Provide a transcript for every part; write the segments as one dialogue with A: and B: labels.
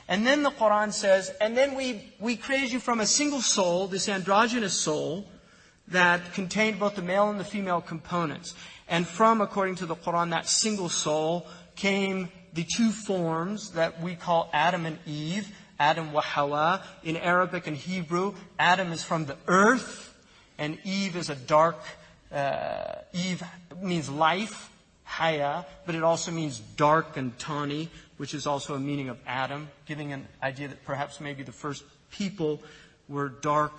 A: And then the Quran says, and then we created you from a single soul, this androgynous soul, that contained both the male and the female components. And from, according to the Quran, that single soul came the two forms that we call Adam and Eve, Adam wa Hawa. In Arabic and Hebrew, Adam is from the earth, and Eve is a dark, Eve means life, Haya, but it also means dark and tawny, which is also a meaning of Adam, giving an idea that perhaps maybe the first people were dark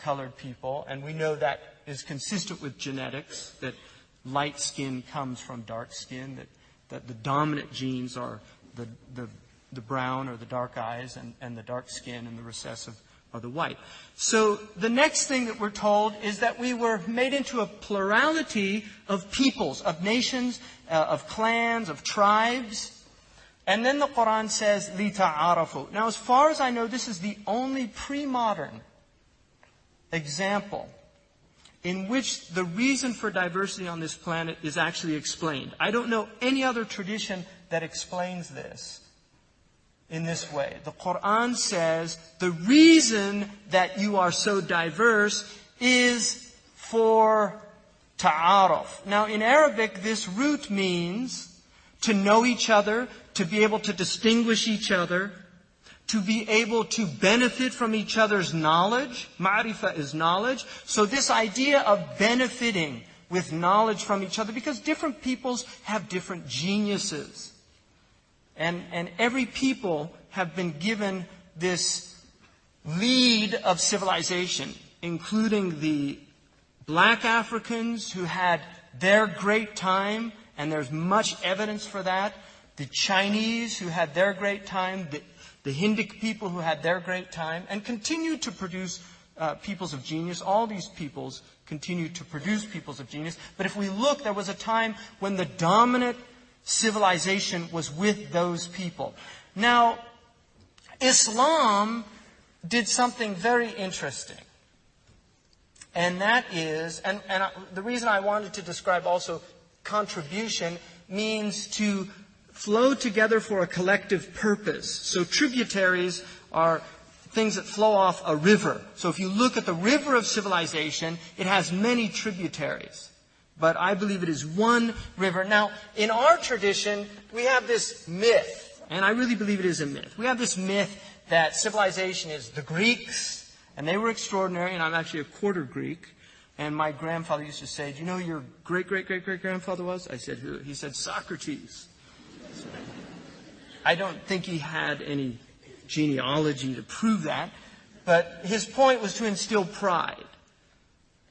A: colored people. And we know that is consistent with genetics, that light skin comes from dark skin, that the dominant genes are the brown or the dark eyes, and the dark skin, and the recessive are the white. So the next thing that we're told is that we were made into a plurality of peoples, of nations, of clans, of tribes. And then the Quran says, لِتَعَارَفُوا. Now, as far as I know, this is the only pre-modern example in which the reason for diversity on this planet is actually explained. I don't know any other tradition that explains this in this way. The Quran says the reason that you are so diverse is for ta'aruf. Now, in Arabic, this root means to know each other, to be able to distinguish each other, to be able to benefit from each other's knowledge. Ma'rifah is knowledge. So this idea of benefiting with knowledge from each other, because different peoples have different geniuses. And every people have been given this lead of civilization, including the black Africans who had their great time, and there's much evidence for that. The Chinese who had their great time, the Hindic people who had their great time, and continued to produce peoples of genius. All these peoples continue to produce peoples of genius. But if we look, there was a time when the dominant civilization was with those people. Now, Islam did something very interesting. And that is, and the reason I wanted to describe also contribution means to flow together for a collective purpose. So tributaries are things that flow off a river. So if you look at the river of civilization, it has many tributaries. But I believe it is one river. Now, in our tradition, we have this myth, and I really believe it is a myth. We have this myth that civilization is the Greeks, and they were extraordinary, and I'm actually a quarter Greek. And my grandfather used to say, do you know who your great-great-great-great-grandfather was? I said, who? He said, Socrates. I don't think he had any genealogy to prove that, but his point was to instill pride.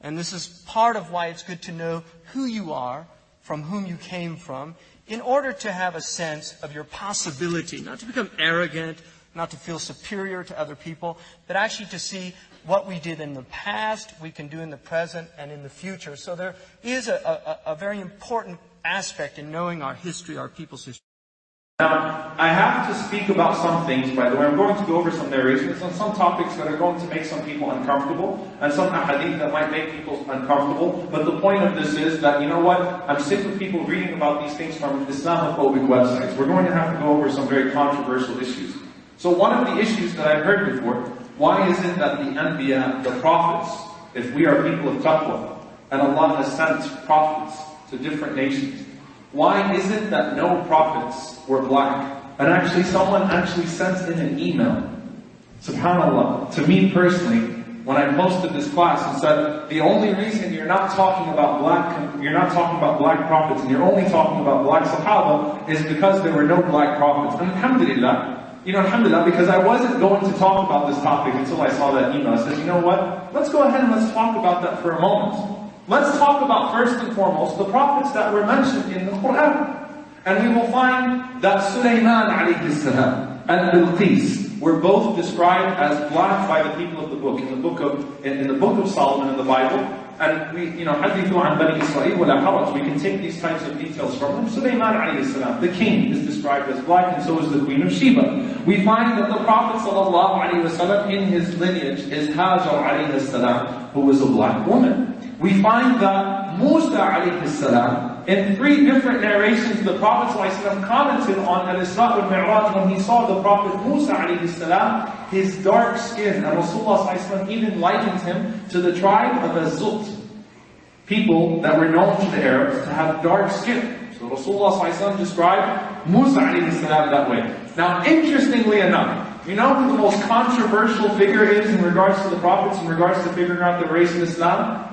A: And this is part of why it's good to know who you are, from whom you came from, in order to have a sense of your possibility, not to become arrogant, not to feel superior to other people, but actually to see what we did in the past, we can do in the present, and in the future. So there is a very important aspect in knowing our history, our people's history.
B: Now, I have to speak about some things, by the way. I'm going to go over some narrations on some topics that are going to make some people uncomfortable, and some ahadith that might make people uncomfortable. But the point of this is that, you know what? I'm sick of people reading about these things from Islamophobic websites. We're going to have to go over some very controversial issues. So one of the issues that I've heard before, why is it that the Anbiya, the prophets, if we are people of taqwa, and Allah has sent prophets to different nations, why is it that no prophets were black? And actually, someone actually sent in an email, subhanAllah, to me personally, when I posted this class, and said, the only reason you're not talking about black prophets, and you're only talking about black Sahaba, is because there were no black prophets. And alhamdulillah, alhamdulillah, because I wasn't going to talk about this topic until I saw that email. I said, you know what? Let's go ahead and let's talk about that for a moment. Let's talk about, first and foremost, the prophets that were mentioned in the Quran. And we will find that Sulaiman alayhi salam and Bilqis were both described as black by the people of the book, in the book of Solomon in the Bible. And we, hadithu an Bani Israel wa la haraj. We can take these types of details from them. Sulaiman alayhi salam, the king, is described as black, and so is the queen of Sheba. We find that the Prophet sallallahu alayhi wasallam, in his lineage, is Hajar alayhi salam, who was a black woman. We find that Musa alayhi salam In 3 different narrations, the Prophet ﷺ commented on Al-Isra wal Mi'raj when he saw the Prophet Musa alayhi salam, his dark skin. And Rasulullah ﷺ even likened him to the tribe of Az-Zut, people that were known to the Arabs to have dark skin. So Rasulullah ﷺ described Musa alayhi salam that way. Now, interestingly enough, you know who the most controversial figure is in regards to the prophets, in regards to figuring out the race in Islam?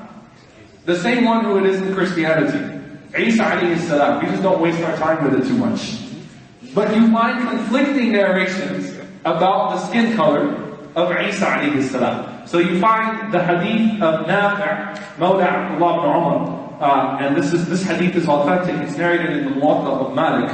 B: The same one who it is in Christianity. Isa alayhi salam. We just don't waste our time with it too much. But you find conflicting narrations about the skin color of Isa alayhi salam. So you find the hadith of Nafi' Mawla Abdullah ibn Umar, and this hadith is authentic. It's narrated in the Muwatta of Malik.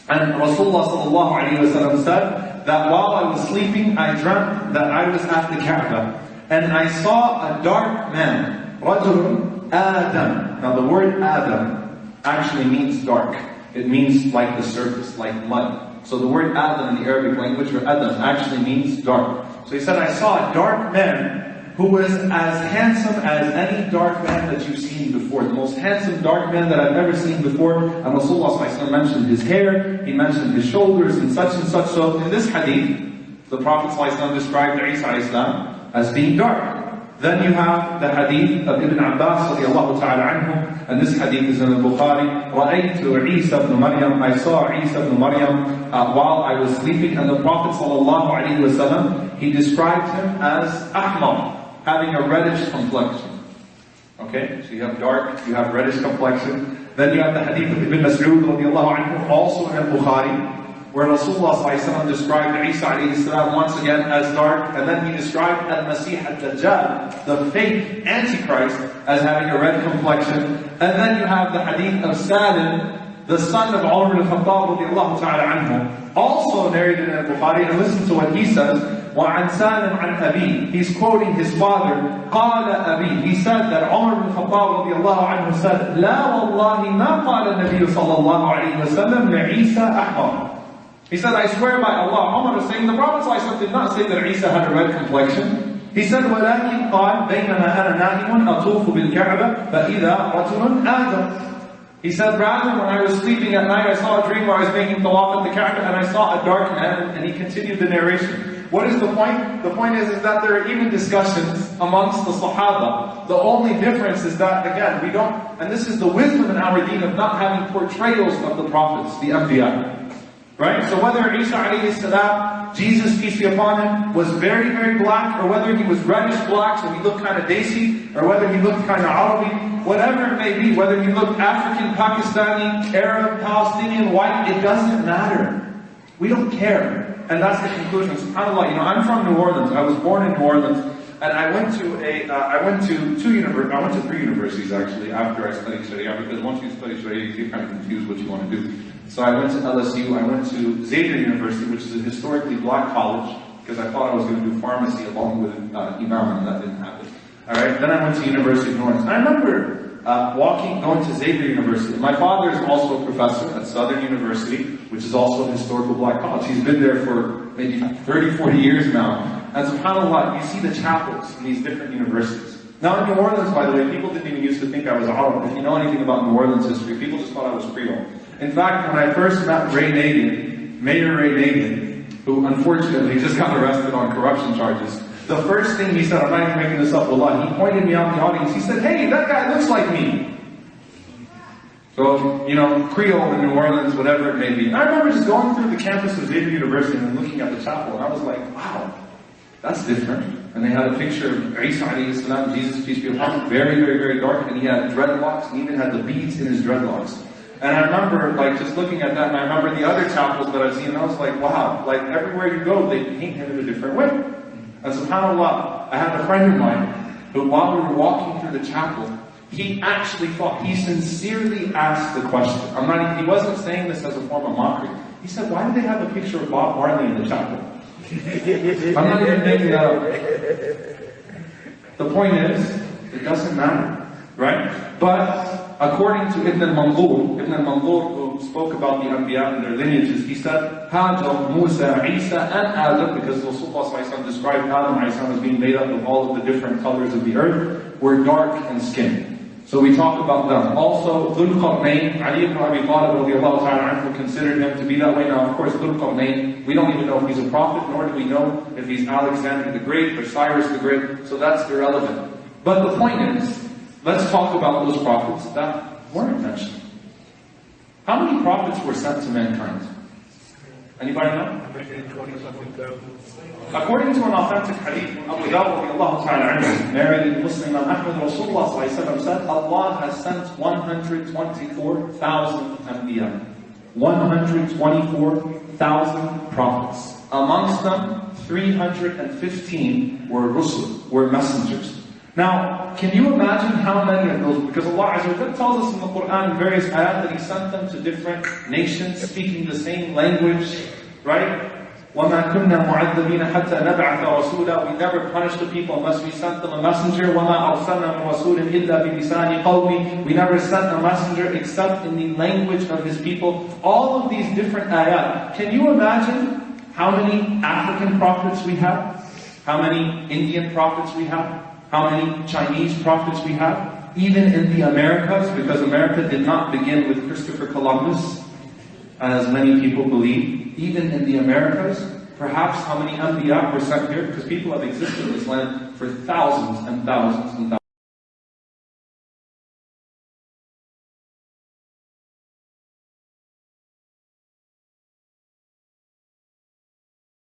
B: And Rasulullah sallallahu alayhi wa sallam said that while I was sleeping, I dreamt that I was at the Kaaba, and I saw a dark man, Rajul Adam. Now the word Adam actually means dark. It means like the surface, like mud. So the word Adam in the Arabic language, or Adam, actually means dark. So he said, I saw a dark man who was as handsome as any dark man that you've seen before. The most handsome dark man that I've ever seen before. And Rasulullah ﷺ mentioned his hair, he mentioned his shoulders, and such and such. So in this hadith, the Prophet ﷺ described Isa ﷺ as being dark. Then you have the hadith of Ibn Abbas radiallahu ta'ala anhu, and this hadith is in the Bukhari. رَأَيْتُ عِيسَى ibn Maryam, I saw Isa ibn Maryam while I was sleeping, and the Prophet sallallahu alayhi wa sallam, he described him as ahmar, having a reddish complexion. Okay, so you have dark, you have reddish complexion. Then you have the hadith of Ibn Mas'ud radiallahu anhu, also in Bukhari, where Rasulullah ﷺ described Isa alayhi salam once again as dark, and then he described Al-Masih al-Dajjal, the fake Antichrist, as having a red complexion. And then you have the hadith of Salim, the son of Umar ibn al-Khattab radiallahu ta'ala anhu, also narrated in Bukhari, and listen to what he says. وَعَنْ سَالِمْ عَنْ أَبِي. He's quoting his father. قَالَ أَبِي. He said that Umar ibn al-Khattab radiallahu anhu said, لَا وَاللَّهِ مَا قَالَ النَّبِيُّ صَلَّى اللَّهُ عَلَيْهِ وَسَلَّمْ لِعِيسَى أَحْمَرٍ. He said, I swear by Allah, Umar is saying, the Prophet ﷺ did not say that Isa had a red complexion. He said, وَلَكِنْ قَالْ بَيْنَمَا أَنَا نَائِمٌ أَطُوفُ بِالْكَعْبَةِ فَإِذَا رَجُلٌ آدَمٌ. He said, rather, when I was sleeping at night, I saw a dream where I was making tawaf at the Kaaba, and I saw a dark man, and he continued the narration. What is the point? The point is that there are even discussions amongst the Sahaba. The only difference is that, again, we don't, and this is the wisdom in our deen of not having portrayals of the prophets, the Anbiya. Right? So whether Isa alayhi salam, Jesus, peace be upon him, was very, very black, or whether he was reddish black, so he looked kind of desi, or whether he looked kind of Arabi, whatever it may be, whether he looked African, Pakistani, Arab, Palestinian, white, it doesn't matter. We don't care. And that's the conclusion. SubhanAllah, you know, I'm from New Orleans. I was born in New Orleans, and I went to 3 universities actually after I studied Sharia, because once you study Sharia, you get kind of confused what you want to do. So I went to LSU, I went to Xavier University, which is a historically black college, because I thought I was going to do pharmacy along with Imam, and that didn't happen. Alright, then I went to University of New Orleans. I remember going to Xavier University. My father is also a professor at Southern University, which is also a historical black college. He's been there for maybe 30, 40 years now. And subhanAllah, you see the chapels in these different universities. Now in New Orleans, by the way, people didn't even used to think I was Arab. If you know anything about New Orleans history, people just thought I was Creole. In fact, when I first met Ray Nagin, Mayor Ray Nagin, who unfortunately just got arrested on corruption charges, the first thing he said, I'm not even making this up, wallah, he pointed me out in the audience, he said, hey, that guy looks like me. So, you know, Creole in New Orleans, whatever it may be. And I remember just going through the campus of Xavier University and looking at the chapel, and I was like, wow, that's different. And they had a picture of Isa alayhi salam, Jesus, peace be upon him, very, very, very dark, and he had dreadlocks, and he even had the beads in his dreadlocks. And I remember, like, just looking at that, and I remember the other chapels that I've seen, and I was like, wow, like, everywhere you go, they paint him in a different way. And subhanAllah, I had a friend of mine, who while we were walking through the chapel, he actually thought, he sincerely asked the question. He wasn't saying this as a form of mockery. He said, why do they have a picture of Bob Marley in the chapel? I'm not even making that up. The point is, it doesn't matter, right? But according to Ibn al-Manzur, who spoke about the Anbiya and their lineages, he said, Hajar, Musa, Isa, and Adam, because Rasulullah described Adam as being made up of all of the different colors of the earth, were dark in skin. So we talk about them. Also, Dhul Qarnayn, Ali ibn Abi Talib radiallahu ta'ala anhu considered him to be that way. Now, of course, Dhul Qarnayn, we don't even know if he's a prophet, nor do we know if he's Alexander the Great or Cyrus the Great, so that's irrelevant. But the point is, let's talk about those prophets that weren't mentioned. How many prophets were sent to mankind? Anybody know? According to an authentic hadith, Abu Dawud narrated Muslim Ahmad Rasulullah said, Allah has sent 124,000 anbiya. 124,000 prophets. Amongst them, 315 were rusul, were messengers. Now, can you imagine how many of those, because Allah Azza wa Jalla tells us in the Quran in various ayat that He sent them to different nations speaking the same language, right? وَمَا كُنَّا مُعَذَّبِينَ حَتَّى نَبْعَثَ رَسُولًا. We never punish the people unless we sent them a messenger. وَمَا أَرْسَلْنَا مِن رَسُولٍ إِلَّا بِلِسَانِ قَوْمِهِ. We never sent a messenger except in the language of his people. All of these different ayat. Can you imagine how many African prophets we have? How many Indian prophets we have? How many Chinese prophets we have? Even in the Americas, because America did not begin with Christopher Columbus, as many people believe. Even in the Americas, perhaps how many Anbiya were sent here? Because people have existed in this land for thousands and thousands and thousands.